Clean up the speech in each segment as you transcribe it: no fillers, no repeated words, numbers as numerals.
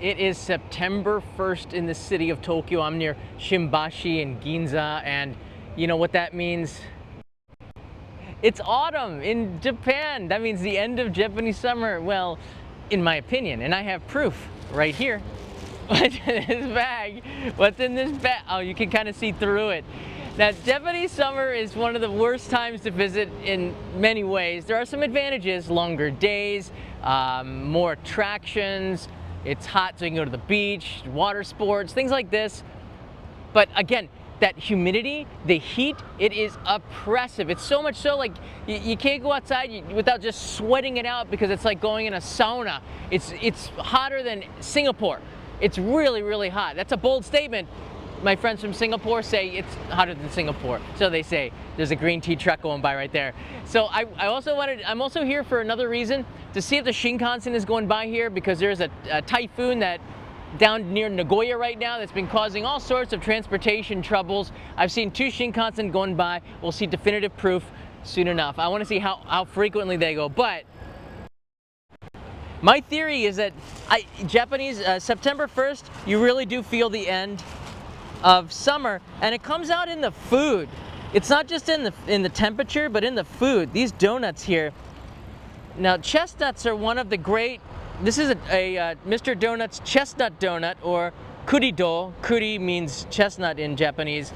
It is September 1st in the city of Tokyo. I'm near Shimbashi and Ginza, and you know what that means? It's autumn in Japan. That means the end of Japanese summer. Well, in my opinion, and I have proof right here. What's in this bag? What's in this bag? Oh, you can kind of see through it. Now, Japanese summer is one of the worst times to visit in many ways. There are some advantages: longer days, more attractions. It's hot, so you can go to the beach, water sports, things like this. But again, that humidity, the heat, it is oppressive. It's so much so, like, you can't go outside without just sweating it out, because it's like going in a sauna. It's hotter than Singapore. It's really, really hot. That's a bold statement. My friends from Singapore say it's hotter than Singapore. So they say. There's a green tea truck going by right there. So I'm also here for another reason, to see if the Shinkansen is going by here, because there's a typhoon that down near Nagoya right now that's been causing all sorts of transportation troubles. I've seen 2 Shinkansen going by. We'll see definitive proof soon enough. I want to see how frequently they go. But my theory is that Japanese September 1st, you really do feel the end of summer, and it comes out in the food. It's not just in the temperature, but in the food. These donuts here. Now, chestnuts are one of the great. This is a Mr. Donut's chestnut donut, or kurido. Kuri means chestnut in Japanese.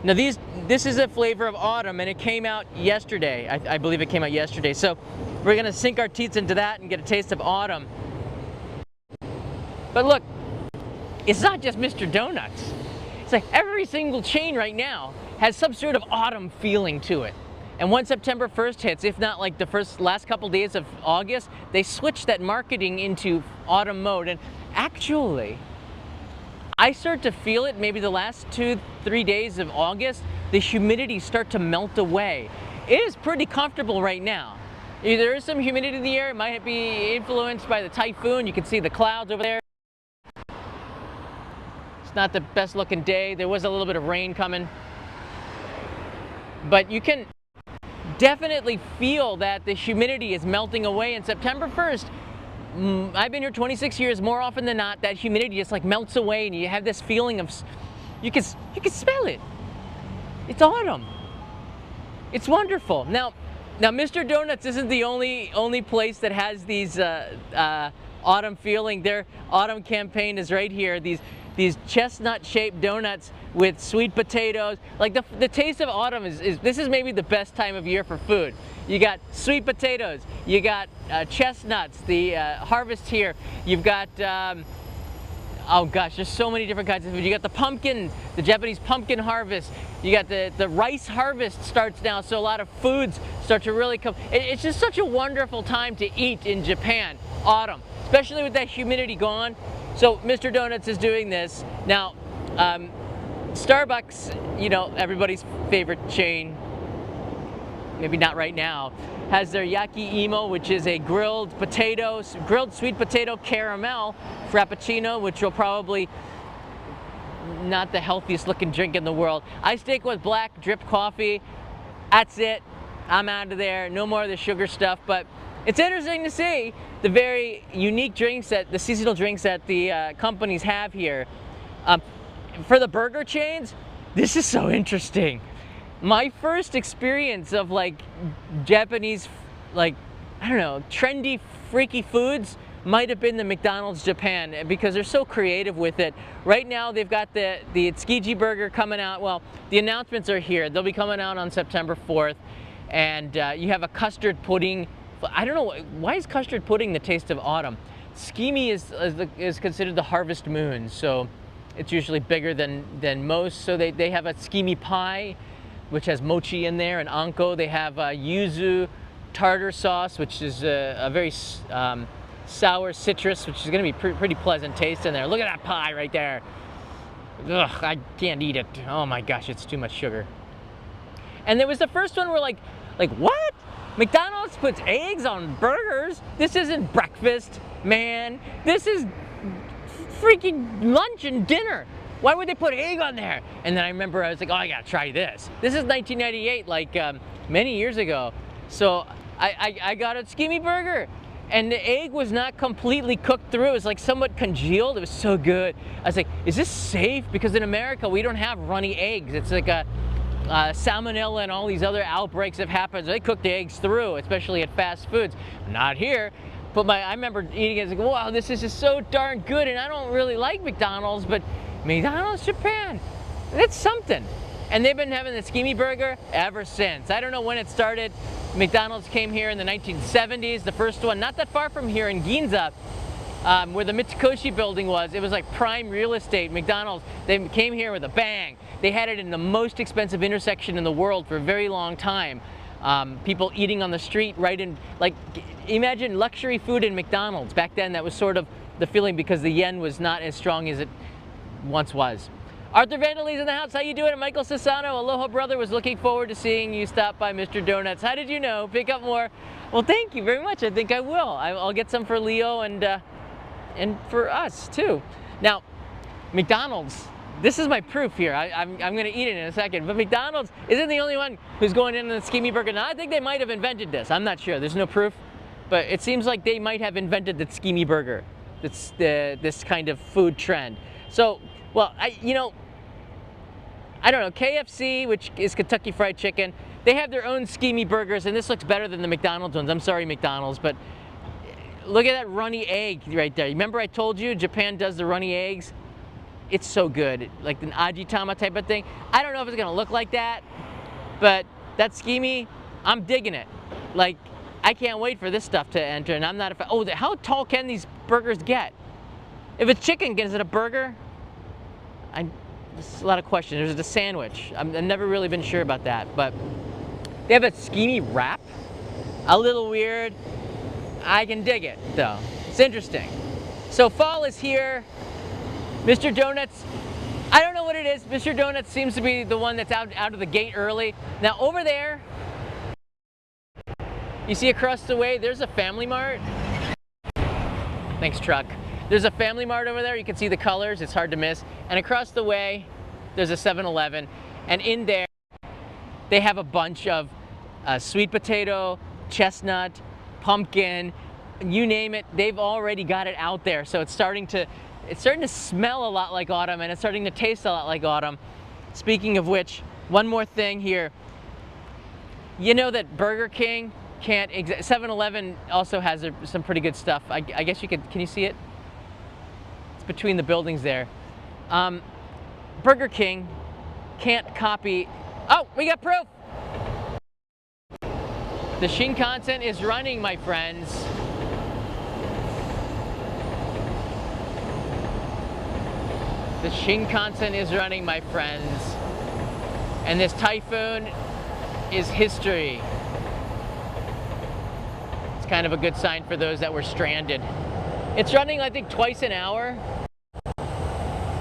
Now this is a flavor of autumn, and it came out yesterday. I believe it came out yesterday. So we're gonna sink our teeth into that and get a taste of autumn. But look, it's not just Mr. Donuts. It's like every single chain right now has some sort of autumn feeling to it. And once September 1st hits, if not like the last couple days of August, they switch that marketing into autumn mode. And actually, I start to feel it maybe the last 2-3 days of August. The humidity start to melt away. It is pretty comfortable right now. There is some humidity in the air. It might be influenced by the typhoon. You can see the clouds over there. It's not the best looking day. There was a little bit of rain coming. But you can definitely feel that the humidity is melting away. And September 1st, I've been here 26 years, more often than not, that humidity just like melts away, and you have this feeling of, you can smell it. It's autumn. It's wonderful. Now Mr. Donuts isn't the only place that has these autumn feeling. Their autumn campaign is right here. These chestnut-shaped donuts with sweet potatoes. Like the taste of autumn this is maybe the best time of year for food. You got sweet potatoes, you got chestnuts, the harvest here. You've got, oh gosh, there's so many different kinds of food. You got the pumpkin, the Japanese pumpkin harvest. You got the rice harvest starts now, so a lot of foods start to really come. It's just such a wonderful time to eat in Japan, autumn, especially with that humidity gone. So Mr. Donuts is doing this. Now, Starbucks, you know, everybody's favorite chain, maybe not right now, has their yaki imo, which is a grilled sweet potato caramel frappuccino, which will probably not the healthiest looking drink in the world. I stick with black drip coffee. That's it. I'm out of there. No more of the sugar stuff. But it's interesting to see the very unique drinks the seasonal drinks that the companies have here. For the burger chains, this is so interesting. My first experience of like Japanese, like, I don't know, trendy, freaky foods might have been the McDonald's Japan, because they're so creative with it. Right now they've got the Tsukiji burger coming out. Well, the announcements are here. They'll be coming out on September 4th. And you have a custard pudding. I don't know, why is custard pudding the taste of autumn? Tsukimi is considered the harvest moon, so it's usually bigger than most. So they have a tsukimi pie, which has mochi in there, and anko. They have yuzu tartar sauce, which is a very sour citrus, which is going to be pretty pleasant taste in there. Look at that pie right there. Ugh, I can't eat it. Oh my gosh, it's too much sugar. And there was the first one where like what? McDonald's puts eggs on burgers? This isn't breakfast, man. This is freaking lunch and dinner. Why would they put egg on there? And then I remember I was like, oh, I gotta try this. This is 1998, like many years ago. So I got a tsukimi burger. and the egg was not completely cooked through. It was like somewhat congealed. It was so good. I was like, is this safe? Because in America, we don't have runny eggs. It's like a salmonella and all these other outbreaks have happened. So they cook the eggs through, especially at fast foods. Not here. But I remember eating it, like, wow, this is just so darn good. And I don't really like McDonald's, but McDonald's Japan, that's something. And they've been having the Tsukimi burger ever since. I don't know when it started. McDonald's came here in the 1970s, the first one, not that far from here in Ginza, where the Mitsukoshi building was. It was like prime real estate. McDonald's, they came here with a bang. They had it in the most expensive intersection in the world for a very long time. People eating on the street right in, like, imagine luxury food in McDonald's. Back then, that was sort of the feeling because the yen was not as strong as it once was. Arthur Vandalese in the house. How you doing? Michael Sassano, aloha brother, was looking forward to seeing you stop by Mr. Donuts. How did you know? Pick up more. Well, thank you very much. I think I will. I'll get some for Leo and for us too. Now, McDonald's. This is my proof here. I'm going to eat it in a second. But McDonald's isn't the only one who's going in the Tsukimi burger. Now, I think they might have invented this. I'm not sure. There's no proof. But it seems like they might have invented the Tsukimi burger. That's this kind of food trend. So, well, I don't know. KFC, which is Kentucky Fried Chicken, they have their own Tsukimi burgers, and this looks better than the McDonald's ones. I'm sorry, McDonald's, but look at that runny egg right there. Remember I told you Japan does the runny eggs? It's so good, like an ajitama type of thing. I don't know if it's gonna look like that, but that Tsukimi, I'm digging it. Like, I can't wait for this stuff to enter, and I'm not a fan. Oh, how tall can these burgers get? If it's chicken, is it a burger? There's a lot of questions. There's the sandwich. I've never really been sure about that, but they have a Tsukimi wrap. A little weird. I can dig it, though. It's interesting. So fall is here. Mr. Donuts, I don't know what it is. Mr. Donuts seems to be the one that's out of the gate early. Now over there, you see across the way, there's a Family Mart. Thanks, truck. There's a Family Mart over there. You can see the colors. It's hard to miss. And across the way, there's a 7-Eleven. And in there, they have a bunch of sweet potato, chestnut, pumpkin, you name it. They've already got it out there. So it's starting to smell a lot like autumn, and it's starting to taste a lot like autumn. Speaking of which, one more thing here. You know that Burger King can't 7-Eleven also has some pretty good stuff. I guess you could, can you see it? It's between the buildings there. Burger King can't copy, oh, we got proof! The Shinkansen is running, my friends. The Shinkansen is running, my friends. And this Typhoon is history. It's kind of a good sign for those that were stranded. It's running, I think, twice an hour.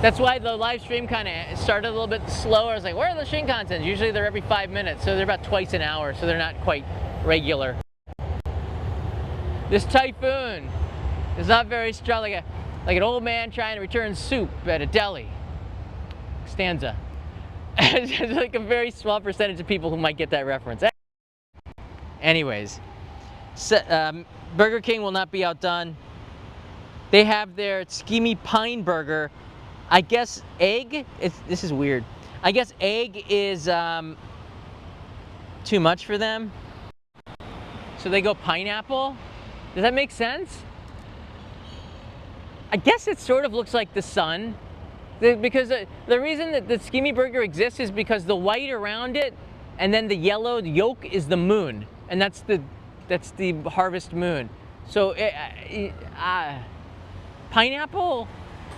That's why the live stream kind of started a little bit slower. I was like, where are the Shinkansens? Usually they're every 5 minutes, so they're about twice an hour, so they're not quite regular. This Typhoon is not very strong, like an old man trying to return soup at a deli. Stanza. It's like a very small percentage of people who might get that reference. Anyways, so, Burger King will not be outdone. They have their Tsukimi Pine Burger. I guess egg, this is weird. I guess egg is too much for them. So they go pineapple. Does that make sense? I guess it sort of looks like the sun. Because the reason that the Tsukimi burger exists is because the white around it and then the yellow yolk is the moon. And that's the harvest moon. So pineapple?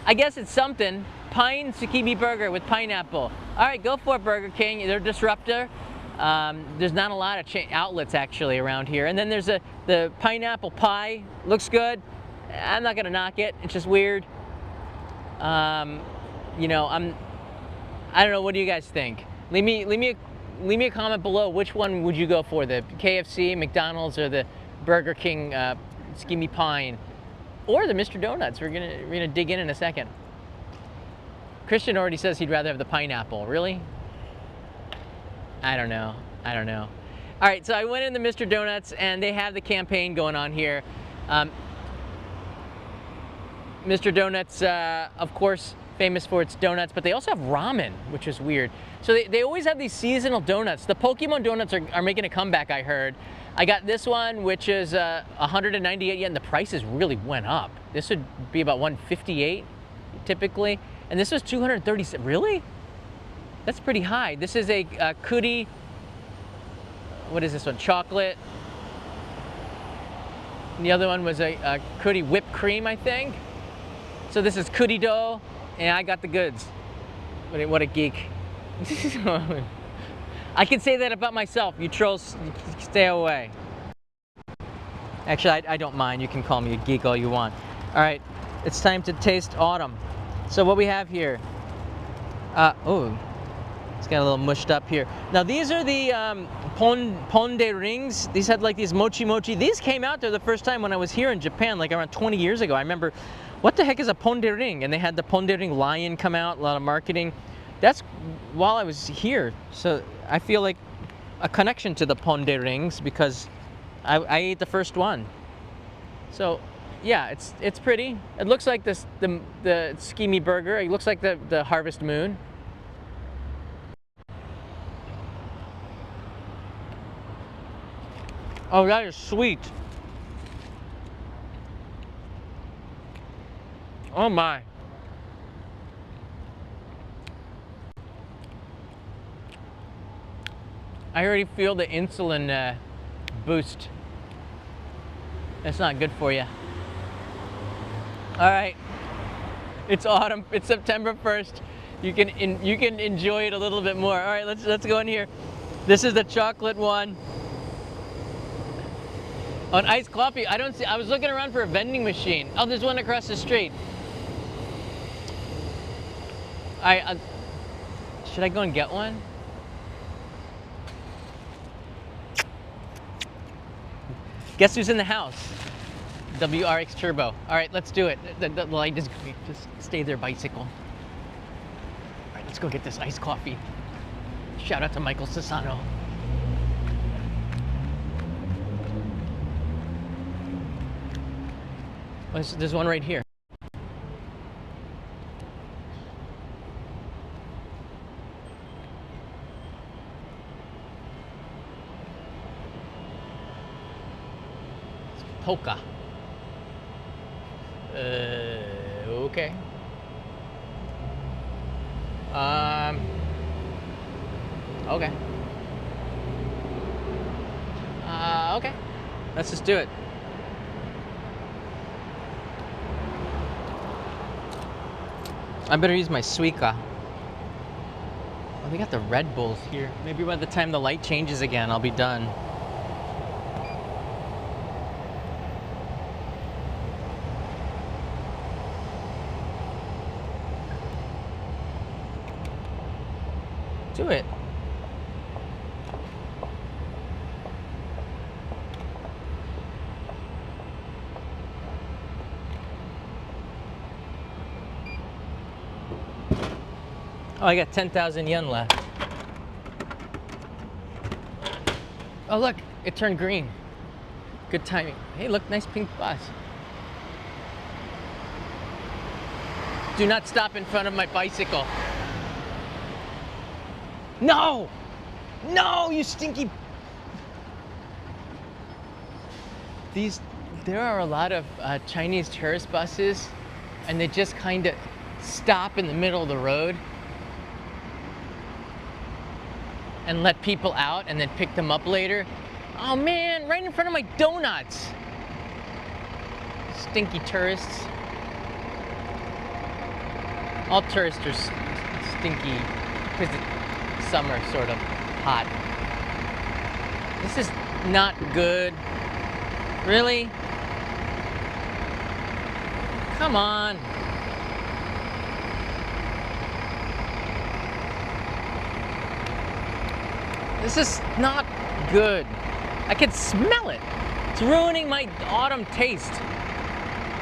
I guess it's something. Pine Tsukimi burger with pineapple. All right, go for it, Burger King. They're a disruptor. There's not a lot of outlets actually around here. And then there's the pineapple pie. Looks good. I'm not gonna knock it. It's just weird. You know, I don't know. What do you guys think? Leave me a comment below. Which one would you go for? The KFC, McDonald's, or the Burger King Tsukimi Pine, or the Mr. Donuts? We're gonna dig in a second. Christian already says he'd rather have the pineapple. Really? I don't know. All right, so I went in the Mr. Donuts, and they have the campaign going on here. Mr. Donuts, of course, famous for its donuts, but they also have ramen, which is weird. So they always have these seasonal donuts. The Pokemon donuts are making a comeback, I heard. I got this one, which is 198 yen. The prices really went up. This would be about 158 typically. And this was 237. Really? That's pretty high. This is a kuri. What is this one? Chocolate. And the other one was a kuri whipped cream, I think. So this is kuri dough, and I got the goods. What a geek. I can say that about myself. You trolls, stay away. Actually, I don't mind. You can call me a geek all you want. All right, it's time to taste autumn. So what we have here, oh, it's got a little mushed up here. Now these are the ponde rings. These had like these mochi mochi. These came out there the first time when I was here in Japan, like around 20 years ago. I remember, what the heck is a ponde ring? And they had the ponde ring lion come out, a lot of marketing. That's while I was here. So I feel like a connection to the ponde rings because I ate the first one. So yeah, it's pretty. It looks like the Tsukimi burger. It looks like the Harvest Moon. Oh, that is sweet. Oh my. I already feel the insulin boost. That's not good for you. All right, it's autumn. It's September 1st. You can enjoy it a little bit more. All right, let's go in here. This is the chocolate one. On iced coffee, I don't see. I was looking around for a vending machine. Oh, there's one across the street. Should I go and get one? Guess who's in the house? WRX Turbo. All right, let's do it. The light is just stay there, bicycle. All right, let's go get this iced coffee. Shout out to Michael Sassano. Oh, there's one right here. It's Polka. Okay. Okay. Okay. Let's just do it. I better use my Suica. Oh, they got the Red Bulls here. Maybe by the time the light changes again, I'll be done. Do it. Oh, I got 10,000 yen left. Oh, look, it turned green. Good timing. Hey, look, nice pink bus. Do not stop in front of my bicycle. No! No, you stinky... There are a lot of Chinese tourist buses, and they just kind of stop in the middle of the road and let people out and then pick them up later. Oh man, right in front of my donuts. Stinky tourists. All tourists are stinky because it's summer, sort of hot. This is not good. Really? Come on. This is not good. I can smell it. It's ruining my autumn taste.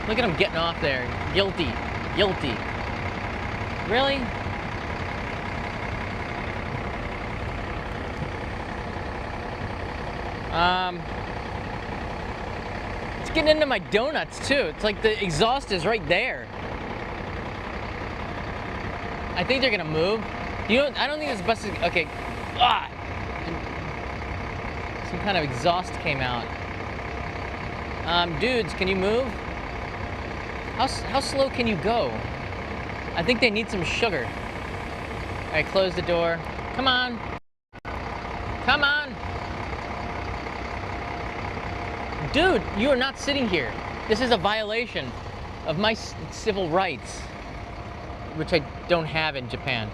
Look at him getting off there. Guilty. Guilty. Really? getting into my donuts too. It's like the exhaust is right there. I think they're gonna move. I don't think this bus is, okay. Ah! Some kind of exhaust came out. Dudes, can you move? How slow can you go? I think they need some sugar. All right, close the door. Come on. Come on. Dude, you are not sitting here. This is a violation of my civil rights, which I don't have in Japan.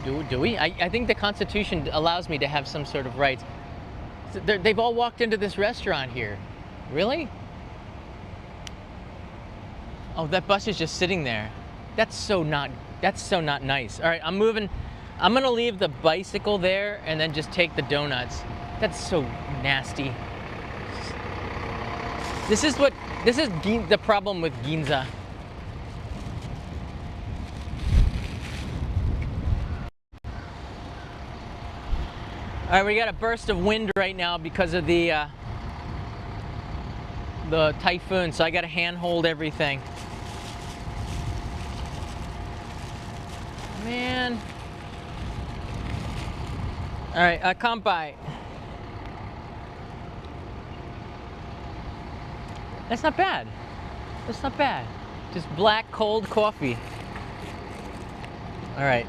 Do we? I think the Constitution allows me to have some sort of rights. They've all walked into this restaurant here. Really? Oh, that bus is just sitting there. That's so not nice. All right, I'm moving. I'm gonna leave the bicycle there and then just take the donuts. That's so nasty. This is the problem with Ginza. All right, we got a burst of wind right now because of the typhoon, so I got to hand hold everything. Man. All right, kanpai. That's not bad. That's not bad. Just black cold coffee. All right.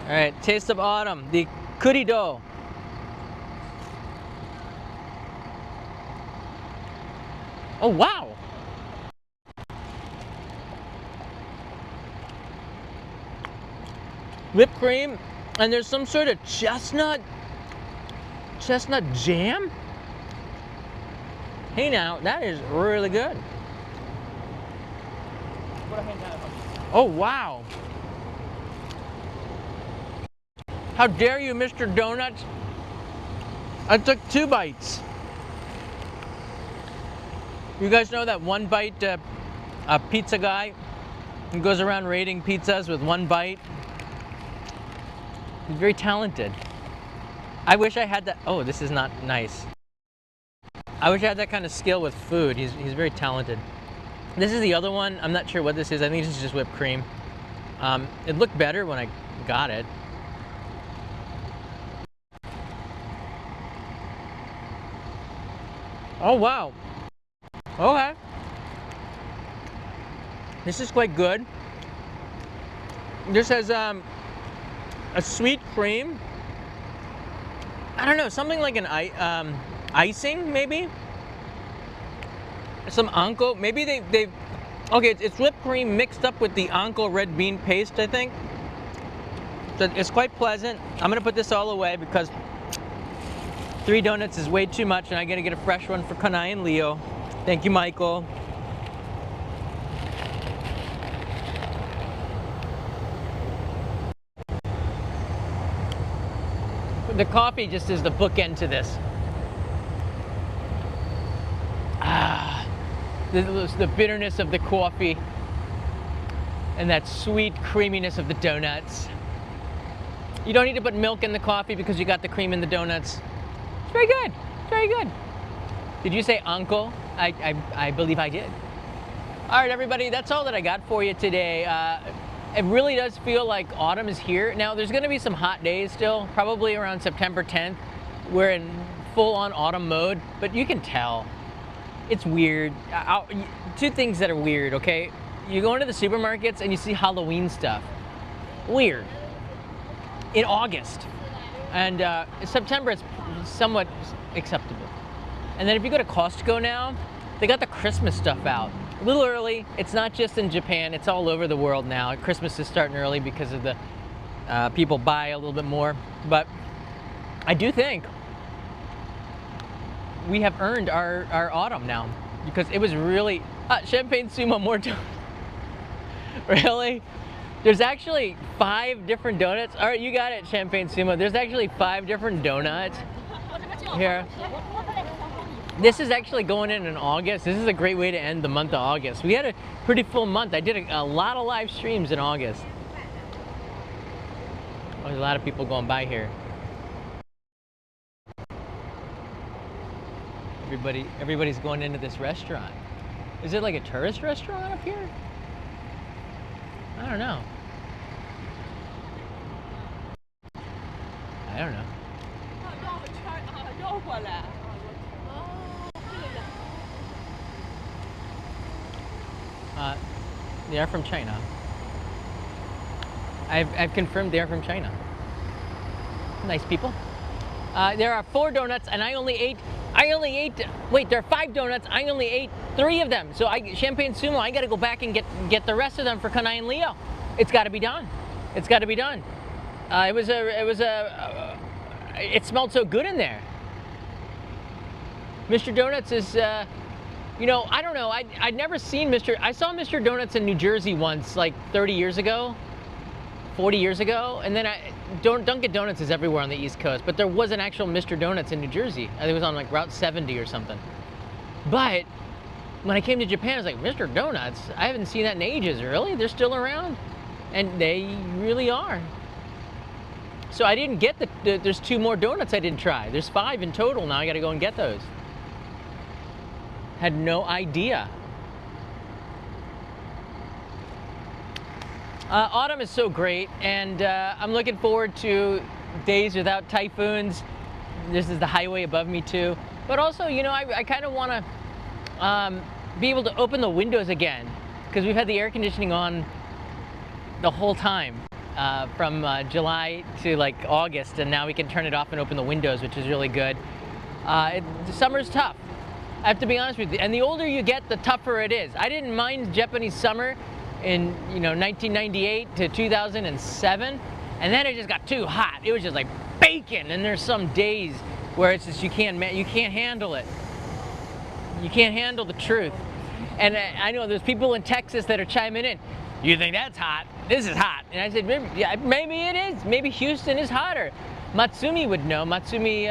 All right, taste of autumn, the kurido. Oh, wow. Whipped cream, and there's some sort of chestnut jam. Hey now, that is really good. Oh, wow. How dare you, Mr. Donuts? I took 2 bites. You guys know that one bite pizza guy who goes around rating pizzas with 1 bite? He's very talented. I wish I had that. Oh, this is not nice. I wish I had that kind of skill with food. He's very talented. This is the other one. I'm not sure what this is. I think this is just whipped cream. It looked better when I got it. Oh, wow. Okay. This is quite good. This has a sweet cream. I don't know, something like an icing, maybe? Some anko. Maybe they've... Okay, it's whipped cream mixed up with the anko red bean paste, I think. So it's quite pleasant. I'm going to put this all away because 3 donuts is way too much, and I got to get a fresh one for Kanai and Leo. Thank you, Michael. The coffee just is the bookend to this. The bitterness of the coffee and that sweet creaminess of the donuts. You don't need to put milk in the coffee because you got the cream in the donuts. It's very good. Very good. Did you say uncle? I believe I did. All right, everybody, that's all that I got for you today. It really does feel like autumn is here. Now, there's going to be some hot days still, probably around September 10th. We're in full-on autumn mode, but you can tell. It's weird. 2 things that are weird, okay? You go into the supermarkets and you see Halloween stuff. Weird. In August. And September, it's somewhat acceptable. And then if you go to Costco now, they got the Christmas stuff out. A little early. It's not just in Japan, it's all over the world now. Christmas is starting early because of the people buy a little bit more. But I do think we have earned our autumn now because it was really champagne sumo more donuts. Really? There's actually 5 different donuts. All right, you got it, champagne sumo. There's actually 5 different donuts here. This is actually going in August. This is a great way to end the month of August. We had a pretty full month. I did a lot of live streams in August. There's a lot of people going by here. Everybody's going into this restaurant. Is it like a tourist restaurant up here? I don't know. I don't know. They are from China. I've confirmed they are from China. Nice people. There are 4 donuts, and I only ate. Wait, there are 5 donuts. I only ate 3 of them. So Champagne Sumo, I got to go back and get the rest of them for Kanai and Leo. It's got to be done. It's got to be done. It smelled so good in there. Mr. Donuts is, you know, I don't know. I'd never seen I saw Mr. Donuts in New Jersey once, like 30 years ago, 40 years ago, and then Dunkin' Donuts is everywhere on the East Coast, but there was an actual Mr. Donuts in New Jersey. I think it was on like Route 70 or something. But when I came to Japan, I was like, Mr. Donuts? I haven't seen that in ages. Really? They're still around? And they really are. So I didn't get there's 2 more donuts I didn't try. There's 5 in total now. I got to go and get those. Had no idea. Autumn is so great, and I'm looking forward to days without typhoons. This is the highway above me too. But also, you know, I kind of want to be able to open the windows again, because we've had the air conditioning on the whole time from July to like August, and now we can turn it off and open the windows, which is really good. Summer's tough. I have to be honest with you, and the older you get, the tougher it is. I didn't mind Japanese summer in 1998 to 2007, and then it just got too hot. It was just like bacon, and there's some days where it's just you can't handle it. You can't handle the truth. And I know there's people in Texas that are chiming in. You think that's hot? This is hot. And I said, maybe it is. Maybe Houston is hotter. Matsumi would know. Matsumi,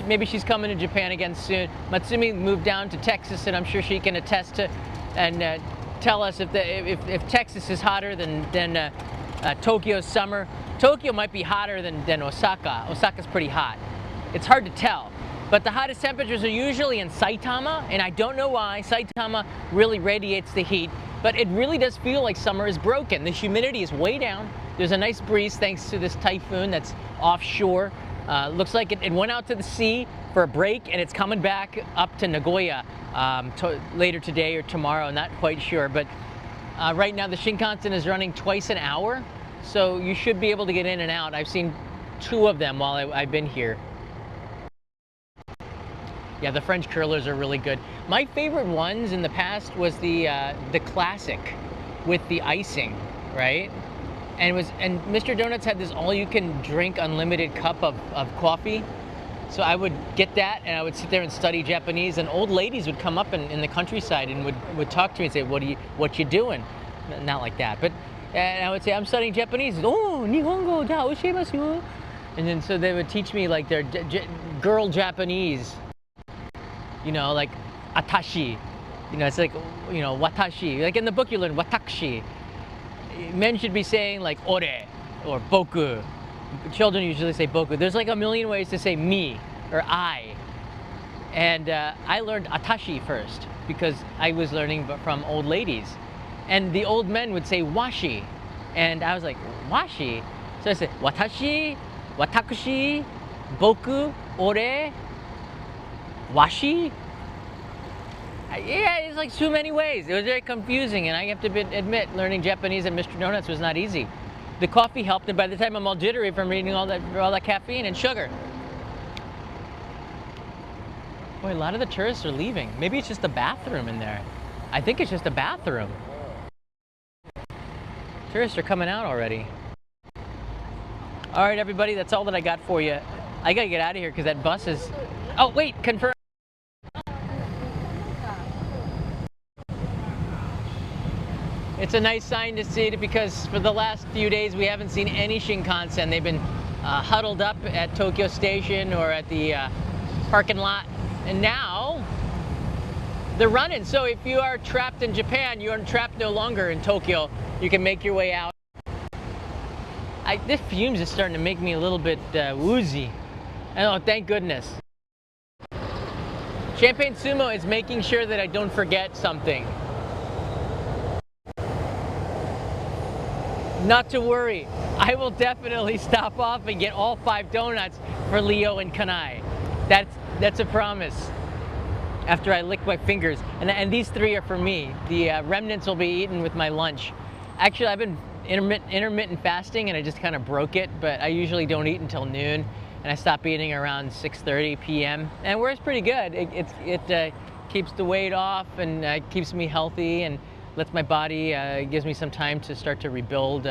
maybe she's coming to Japan again soon. Matsumi moved down to Texas, and I'm sure she can attest to and tell us if Texas is hotter than Tokyo's summer. Tokyo might be hotter than Osaka. Osaka's pretty hot. It's hard to tell. But the hottest temperatures are usually in Saitama, and I don't know why. Saitama really radiates the heat, but it really does feel like summer is broken. The humidity is way down. There's a nice breeze thanks to this typhoon that's offshore. Looks like it went out to the sea for a break, and it's coming back up to Nagoya later today or tomorrow. I'm not quite sure, but right now the Shinkansen is running twice an hour, so you should be able to get in and out. I've seen 2 of them while I've been here. Yeah, the French curlers are really good. My favorite ones in the past was the classic with the icing, right? And Mr. Donuts had this all-you-can-drink unlimited cup of coffee. So I would get that, and I would sit there and study Japanese, and old ladies would come up in the countryside and would talk to me and say, what you doing? Not like that, but and I would say, I'm studying Japanese. Oh, Nihongo ja oshiemasu yo. And then so they would teach me like their girl Japanese. You know, like atashi. You know, it's like, you know, watashi. Like in the book you learn watakushi. Men should be saying like ore or boku. Children usually say boku. There's like a million ways to say me or I. And I learned atashi first because I was learning from old ladies. And the old men would say washi. And I was like, washi? So I said, watashi, watakushi, boku, ore, washi? Yeah, it's like so many ways. It was very confusing, and I have to admit, learning Japanese at Mr. Donuts was not easy. The coffee helped, and by the time I'm all jittery from eating all that caffeine and sugar. Boy, a lot of the tourists are leaving. Maybe it's just a bathroom in there. I think it's just a bathroom. Tourists are coming out already. All right, everybody, that's all that I got for you. I gotta get out of here because that bus is... Oh, wait, confirm. It's a nice sign to see because for the last few days we haven't seen any Shinkansen. They've been huddled up at Tokyo Station or at the parking lot, and now they're running. So if you are trapped in Japan, you are trapped no longer in Tokyo. You can make your way out. This fumes is starting to make me a little bit woozy. Oh, thank goodness. Champagne Sumo is making sure that I don't forget something. Not to worry, I will definitely stop off and get all 5 donuts for Leo and Kanai. That's a promise. After I lick my fingers, and these 3 are for me. The remnants will be eaten with my lunch. Actually, I've been intermittent fasting, and I just kind of broke it. But I usually don't eat until noon, and I stop eating around 6:30 p.m. and it works pretty good. It keeps the weight off and keeps me healthy and lets my body gives me some time to start to rebuild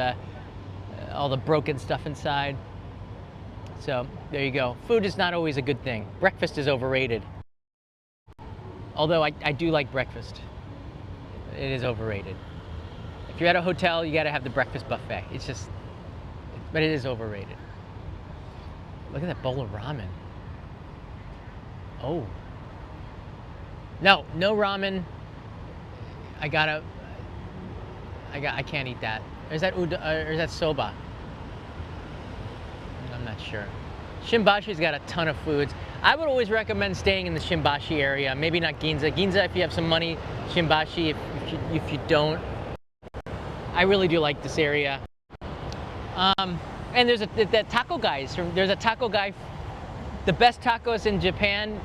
all the broken stuff inside. So there you go. Food is not always a good thing. Breakfast is overrated. Although I do like breakfast. It is overrated. If you're at a hotel, you gotta have the breakfast buffet. It's just, but it is overrated. Look at that bowl of ramen. Oh. No ramen. I can't eat that. Or is that soba? I'm not sure. Shimbashi's got a ton of foods. I would always recommend staying in the Shimbashi area. Maybe not Ginza. Ginza if you have some money. Shimbashi if you don't. I really do like this area. And there's the taco guys. There's a taco guy. The best tacos in Japan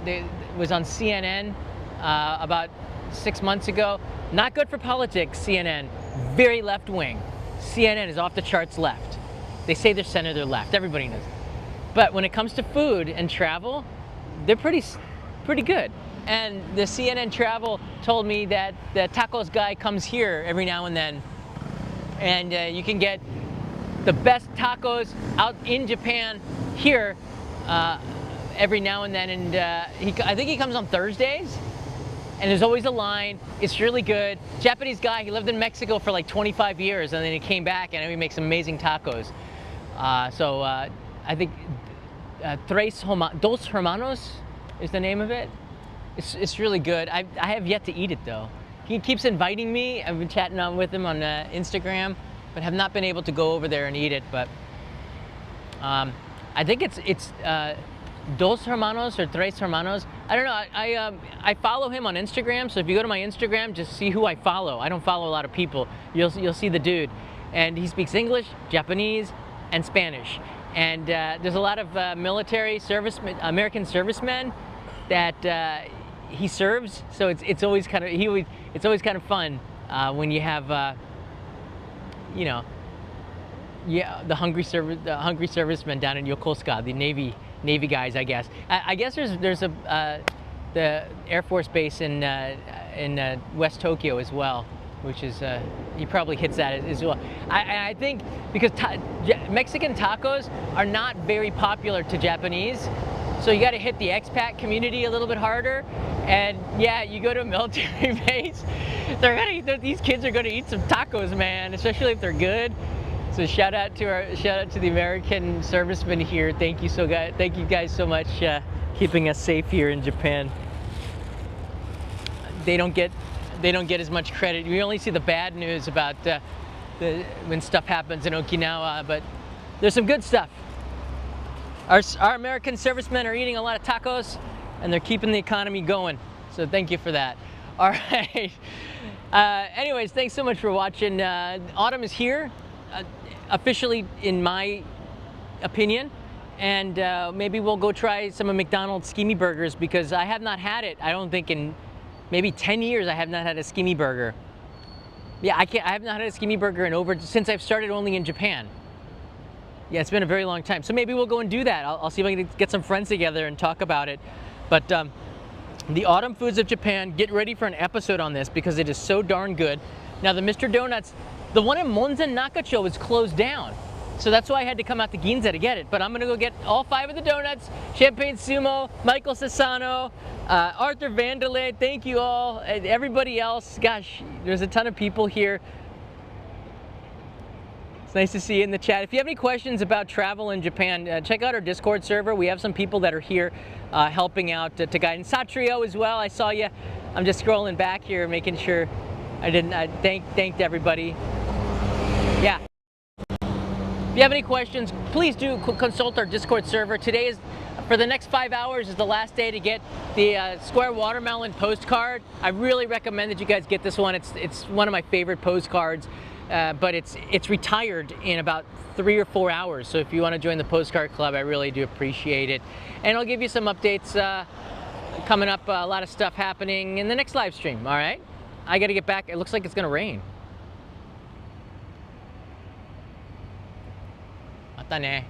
was on CNN about 6 months ago. Not good for politics, CNN. Very left wing. CNN is off the charts left. They say they're center, left. Everybody knows. But when it comes to food and travel, they're pretty good. And the CNN travel told me that the tacos guy comes here every now and then, and you can get the best tacos out in Japan here every now and then. And I think he comes on Thursdays, and there's always a line. It's really good. Japanese guy. He lived in Mexico for like 25 years, and then he came back, and he makes amazing tacos. I think Dos Hermanos is the name of it. It's really good. I have yet to eat it though. He keeps inviting me. I've been chatting with him on Instagram, but have not been able to go over there and eat it. But I think it's Dos Hermanos or Tres Hermanos. I don't know. I follow him on Instagram, so if you go to my Instagram, just see who I follow. I don't follow a lot of people. You'll see the dude, and he speaks English, Japanese, and Spanish. And there's a lot of military servicemen, American servicemen that he serves. So it's always kind of fun when you have the hungry servicemen down in Yokosuka, the Navy guys, I guess. I guess there's the Air Force base in West Tokyo as well, which is he probably hits that as well. I think because Mexican tacos are not very popular to Japanese, so you got to hit the expat community a little bit harder. And yeah, you go to a military base, these kids are gonna eat some tacos, man, especially if they're good. So shout out to the American servicemen here. Thank you guys so much keeping us safe here in Japan. They don't get as much credit. We only see the bad news about when stuff happens in Okinawa, but there's some good stuff. Our American servicemen are eating a lot of tacos, and they're keeping the economy going. So thank you for that. All right. Anyways, thanks so much for watching. Autumn is here, officially, in my opinion, and maybe we'll go try some of McDonald's Skimmy Burgers, because I have not had it. I don't think in maybe 10 years I have not had a Skimmy Burger. Yeah, I have not had a Skimmy Burger since I've started only in Japan. Yeah, it's been a very long time. So maybe we'll go and do that. I'll see if I can get some friends together and talk about it. But the autumn foods of Japan, get ready for an episode on this because it is so darn good. Now the Mr. Donuts, the one in Monzen Nakacho is closed down. So that's why I had to come out to Ginza to get it. But I'm gonna go get all 5 of the donuts. Champagne Sumo, Michael Sassano, Arthur Vanderlei, thank you all. And everybody else, gosh, there's a ton of people here. It's nice to see you in the chat. If you have any questions about travel in Japan, check out our Discord server. We have some people that are here helping out to guide. And Satrio as well, I saw you. I'm just scrolling back here, making sure I thanked everybody. Yeah. If you have any questions, please do consult our Discord server. Today is For the next 5 hours is the last day to get the square watermelon postcard. I really recommend that you guys get this one. It's one of my favorite postcards, but it's retired in about 3 or 4 hours. So if you want to join the postcard club, I really do appreciate it. And I'll give you some updates coming up. A lot of stuff happening in the next live stream. All right, I got to get back. It looks like it's gonna rain. Mata ne.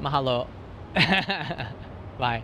Mahalo. Bye.